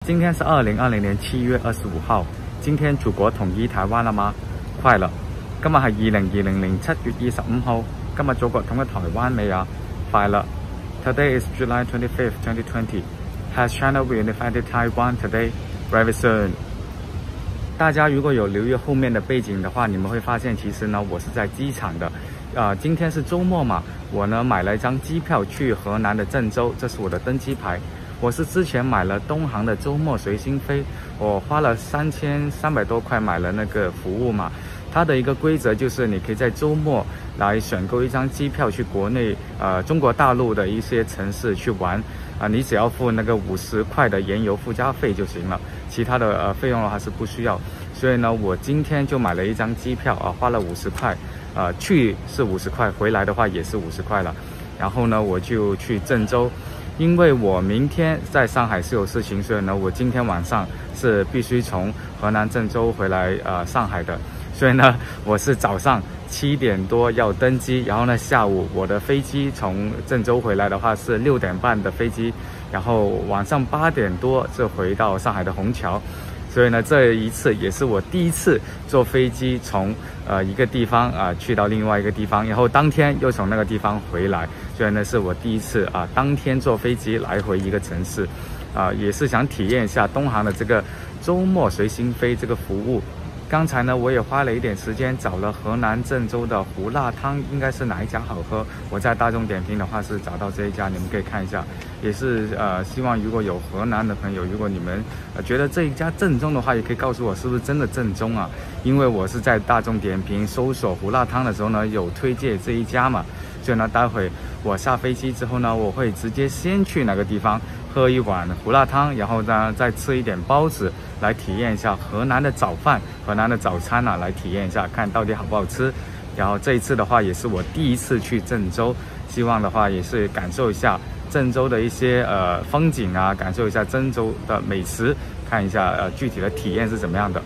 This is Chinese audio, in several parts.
今天是2020年7月25號，今天祖國統一台灣啦嘛？快樂！今日係2020年7月25號，今日祖國統一台灣未啊？快樂 ！Today is July 25th, 2020. Has China reunified Taiwan today? Very soon. 大家如果有留意後面的背景的話，你們會發現其實呢，我是在機場的。今天是周末嘛，我呢買了一張機票去河南的鄭州，這是我的登機牌。我是之前買了東航的周末隨心飛，我花了3300多塊買了那個服務嘛。它的一個規則就是你可以在周末來選購一張機票去國內中國大陸的一些城市去玩你只要付那個50塊的燃油附加費就行了，其他的費用的話是不需要。所以呢，我今天就買了一張機票花了50塊，去是50塊，回來的話也是50塊了。然後呢，我就去鄭州，因為我明天在上海是有事情，所以呢，我今天晚上是必須從河南鄭州回來上海的。所以呢，我是早上7點多要登機，然後呢，下午我的飛機從鄭州回來的話是6點半的飛機，然後晚上8點多就回到上海的虹橋。所以呢，這一次也是我第一次坐飛機從一個地方去到另外一個地方，然後當天又從那個地方回來。所以呢，是我第一次當天坐飛機來回一個城市，也是想體驗一下東航的這個周末隨心飛這個服務。剛才呢，我也花了一點時間找了河南鄭州的胡辣湯，應該是哪一家好喝？我在大眾點評的話是找到這一家，你們可以看一下。也是希望如果有河南的朋友，如果你們覺得這一家正宗的話，也可以告訴我是不是真的正宗啊？因為我是在大眾點評搜索胡辣湯的時候呢，有推薦這一家嘛，所以呢，待會我下飛機之後呢，我會直接先去那個地方喝一碗胡辣湯，然後呢再吃一點包子，來體驗一下河南的早飯、河南的早餐啊，來體驗一下，看到底好不好吃。然後這一次的話，也是我第一次去鄭州，希望的話也是感受一下鄭州的一些風景啊，感受一下鄭州的美食，看一下具體的體驗是怎麼樣的。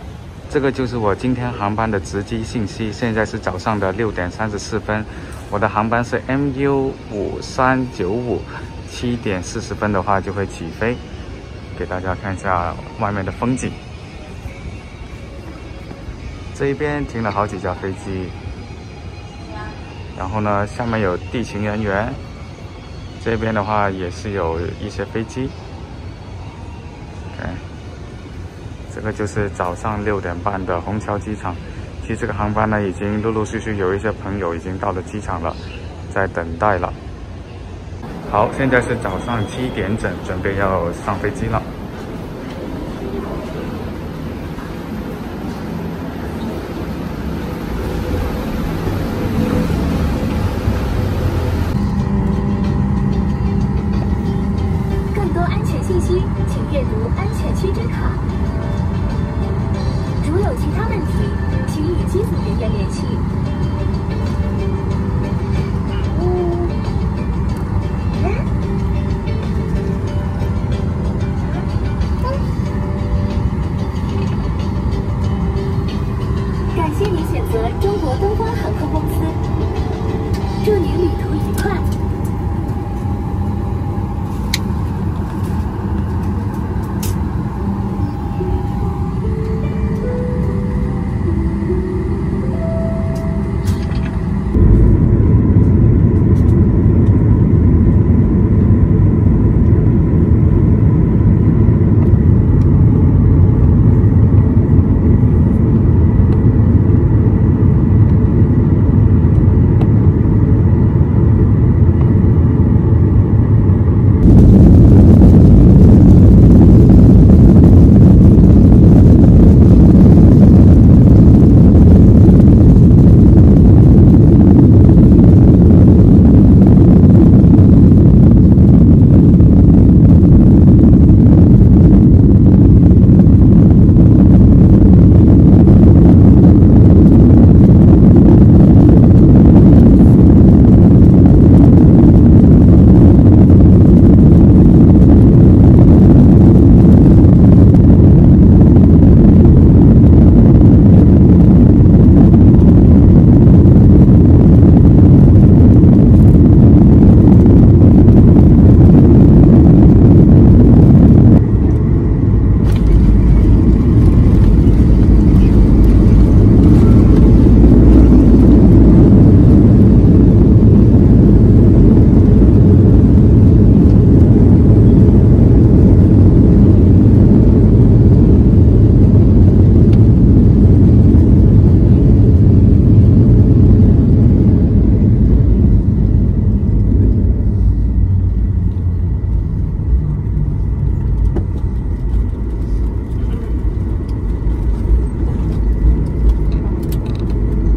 這個就是我今天航班的值機信息，現在是早上的6點34分，我的航班是 MU5395， 7點40分的話就會起飛。給大家看一下外面的風景，這一邊停了好幾架飛機，然後呢，下面有地勤人員，這邊的話也是有一些飛機。這個就是早上6點半的虹橋機場。其實這個航班呢，已經陸陸續續有一些朋友已經到了機場了，在等待了。好，現在是早上7點整，準備要上飛機了。更多安全信息，請閱讀安全須知卡。如有其他問題，請與機組人員聯繫。感謝您選擇中國東方航空公司，祝您旅途愉快。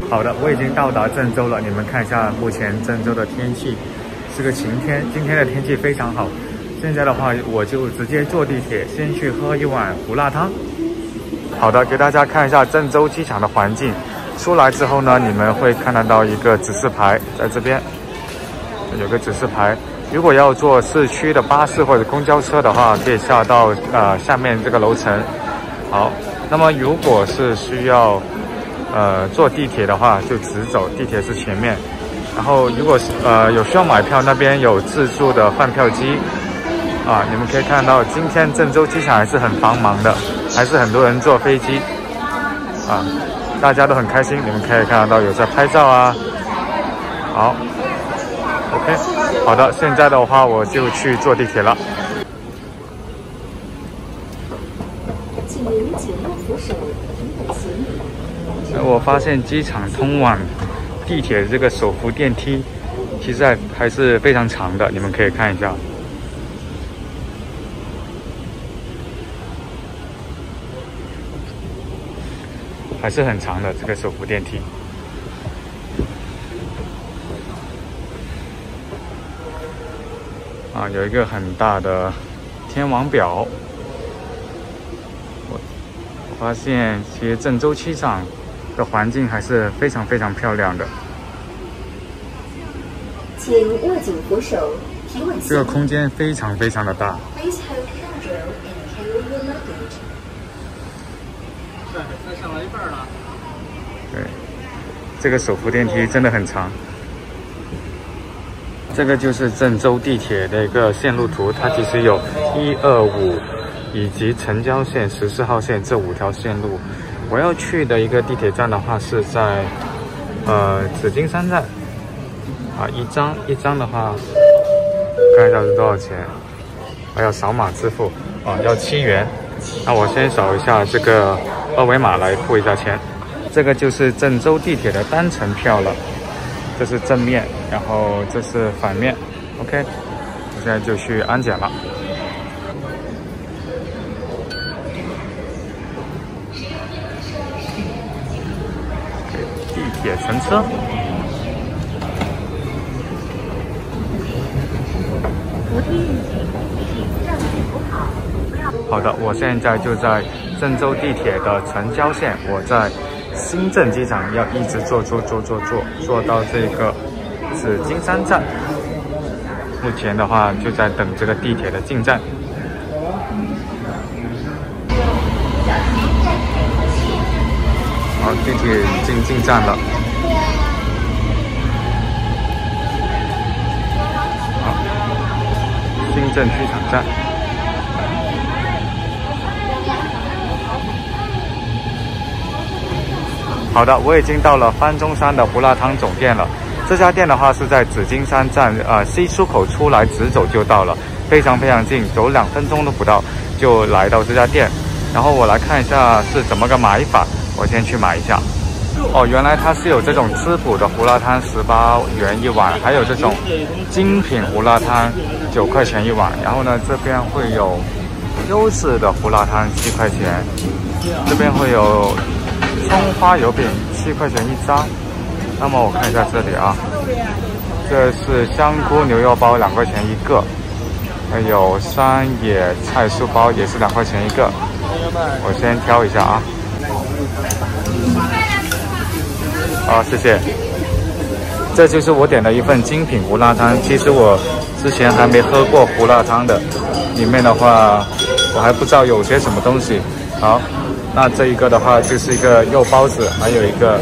好的，我已经到达郑州了。你们看一下，目前郑州的天气是个晴天，今天的天气非常好。现在的话，我就直接坐地铁，先去喝一碗胡辣汤。好的，给大家看一下郑州机场的环境。出来之后呢，你们会看得到一个指示牌，在这边有个指示牌。如果要坐市区的巴士或者公交车的话，可以下到下面这个楼层。好，那么如果是需要坐地铁的话，就直走，地铁是前面。然后如果是有需要买票，那边有自助的换票机啊。你们可以看到，今天郑州机场还是很繁忙的，还是很多人坐飞机啊。大家都很开心，你们可以看得到有在拍照啊。好 ，OK， 好的，现在的话我就去坐地铁了。请您紧握扶手，提稳行李。我发现机场通往地铁的这个手扶电梯，其实还是非常长的，你们可以看一下。还是很长的这个手扶电梯。啊，有一个很大的天王表。我发现其实郑州机场的环境还是非常非常漂亮的。请握紧扶手，提稳行李。这个空间非常非常的大。Please hold handle and carry your luggage. 再上来一半了。对，这个手扶电梯真的很长。这个就是郑州地铁的一个线路图，它其实有1、2、5以及城郊线、14号线这5条线路。我要去的一个地铁站的话是在紫金山站啊，一张的话看一下是多少钱，还要扫码支付啊，要7元。那我先扫一下这个二维码来付一下钱。这个就是郑州地铁的单程票了，这是正面，然后这是反面。OK， 我现在就去安检了。地铁乘车。好的，我现在就在郑州地铁的城郊线，我在新郑机场要一直坐到这个紫金山站。目前的话就在等这个地铁的进站。好，地铁已经进站了。好，新郑机场站。好的，我已经到了番中山的胡辣汤总店了。这家店的话是在紫金山站西出口出来直走就到了，非常非常近，走2分钟都不到就来到这家店。然后我来看一下是怎么个买法，我先去买一下。哦，原来它是有这种滋补的胡辣汤18元一碗，还有这种精品胡辣汤9块钱一碗。然后呢，这边会有优质的胡辣汤7块钱，这边会有葱花油饼7块钱一张。那么我看一下这里啊，这是香菇牛肉包2块钱一个，还有山野菜酥包也是2块钱一个。我先挑一下啊。好，谢谢。这就是我点的一份精品胡辣汤。其实我之前还没喝过胡辣汤的，里面的话我还不知道有些什么东西。好，那这一个的话就是一个肉包子，还有一个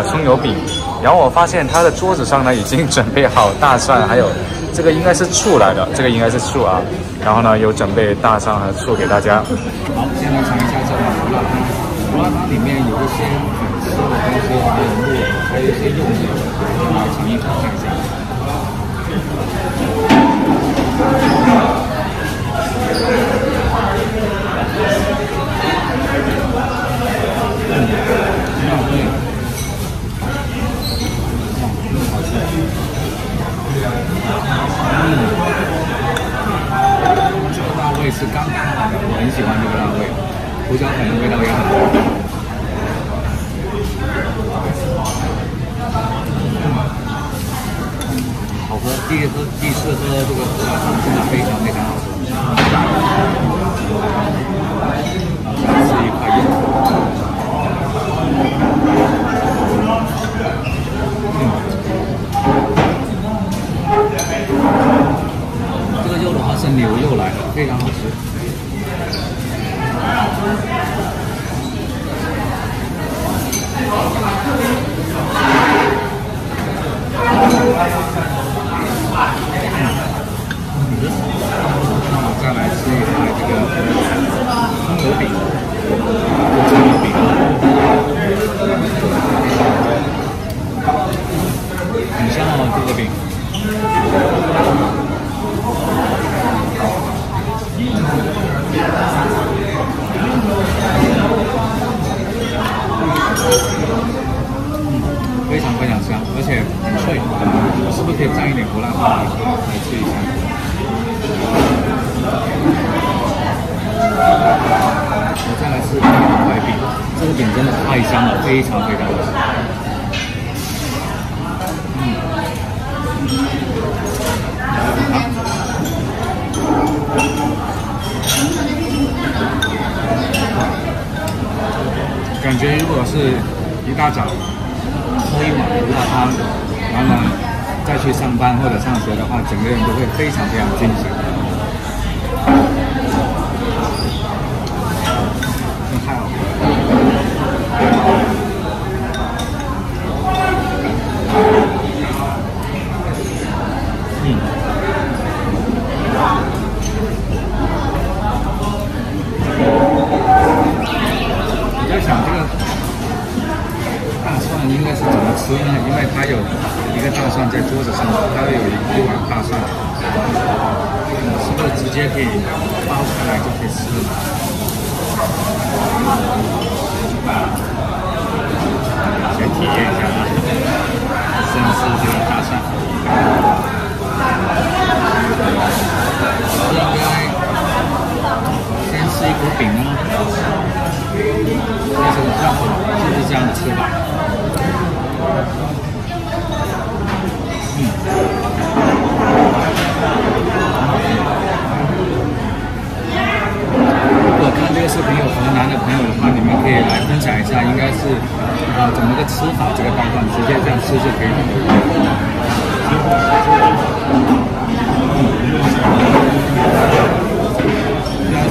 葱油饼。然后我发现他的桌子上呢已经准备好大蒜，还有这个应该是醋来的，这个应该是醋啊。然后呢有准备大蒜和醋给大家。好，先来尝一下这个胡辣汤。胡辣汤里面有一些粉丝的东西，还有肉，还有一些柚子，来尝一尝看一下。这个辣味是刚刚好的，我很喜欢这个辣味，胡椒粉的味道也很浓。第一次喝这个胡辣汤，真的非常非常好喝。吃一块肉，这个肉的话是牛肉来的，非常好吃。那我再来吃一块这个葱油饼，葱油饼，很香哦，这个饼。非常非常香，而且很脆，是不是可以蘸一点胡辣汤来吃一下？我再来吃这块饼，这个饼真的太香了，非常非常好吃。感觉如果是一大早喝一碗胡辣汤，然后呢再去上班或者上学的话，整个人都会非常非常精神。真太好喝了。我在想这个大蒜应该是怎么吃呢？因为它有一个大蒜在桌子上，它有一碗大蒜，是不是直接可以剥开来就可以吃了？先体验一下啊，先吃这个大蒜。应该先吃一口饼呢，但是这样就是这样吃吧。如果看这个视频有河南的朋友的话，你们可以来分享一下，应该是怎么个吃法？这个大蒜直接这样吃就可以了。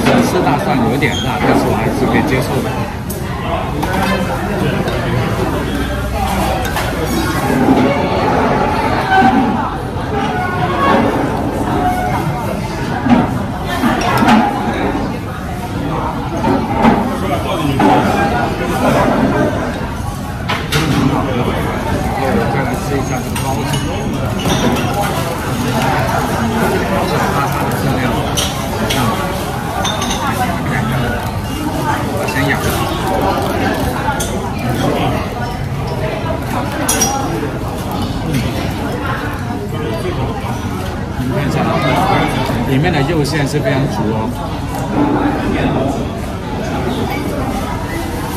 虽然吃大蒜有点辣，但是我还是可以接受的。再来吃一下这个包子，小大大的分量，我先咬。你看一下，里面的肉馅是非常足哦，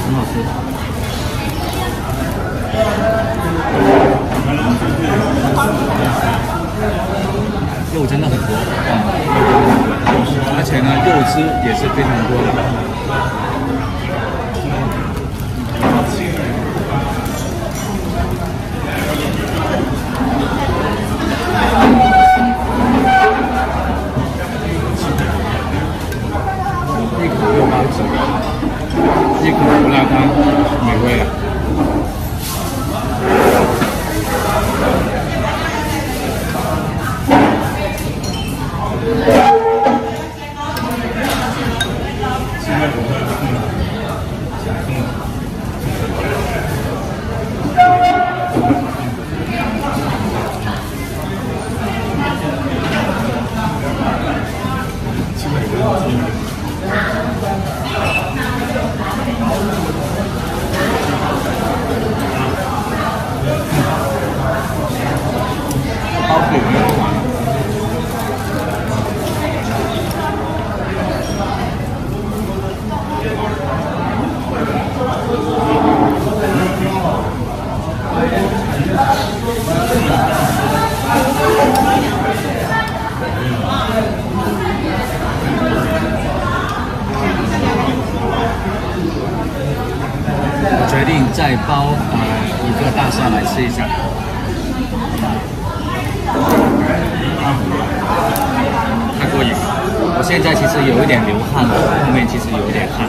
很好吃。肉真的很多，而且呢，肉汁也是非常多的。一口肉包子，一口胡辣汤，美味了。包子也没有完了。决定再包一个大蒜来吃一下。太过瘾了！我现在其实有一点流汗了，后面其实有一点汗。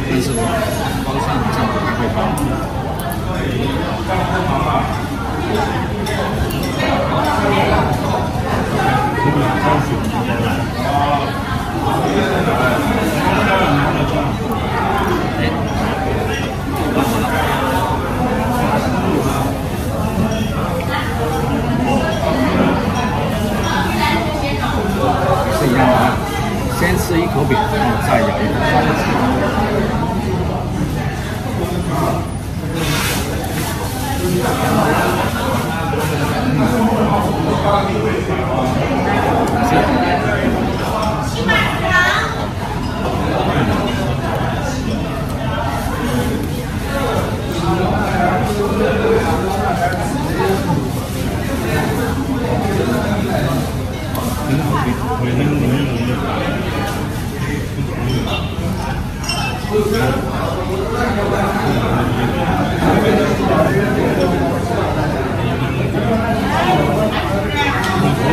但是我包蒜好像不太会包。是一样的啊，先吃一口饼，然后再咬一口蒜。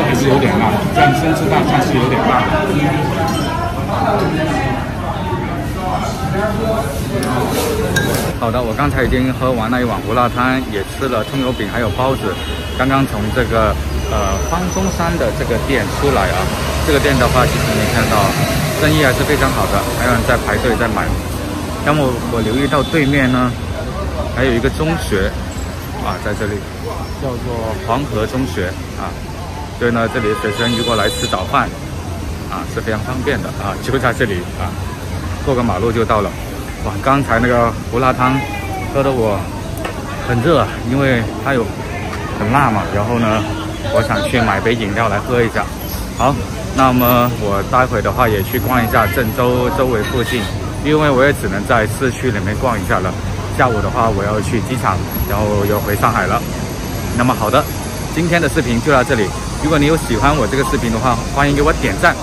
还是有点辣，这样生吃大蒜是有点辣的。好的，我刚才已经喝完了一碗胡辣汤，也吃了葱油饼还有包子。刚刚从这个方中山的这个店出来啊，这个店的话，其实你看到生意还是非常好的，还有人在排队在买。那么我留意到对面呢，还有一个中学啊，在这里叫做黄河中学啊。所以呢，这里的学生如果来吃早饭啊，是非常方便的啊，就在这里啊，过个马路就到了。哇，刚才那个胡辣汤喝的我很热，因为它有很辣嘛。然后呢，我想去买杯饮料来喝一下。好，那么我待会的话也去逛一下郑州周围附近，因为我也只能在市区里面逛一下了。下午的话，我要去机场，然后要回上海了。那么好的，今天的视频就到这里。如果你有喜欢我这个视频的话，欢迎给我点赞，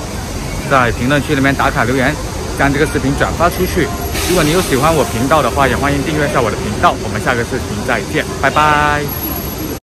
在评论区里面打卡留言，将这个视频转发出去。如果你有喜欢我频道的话，也欢迎订阅一下我的频道。我们下个视频再见，拜拜。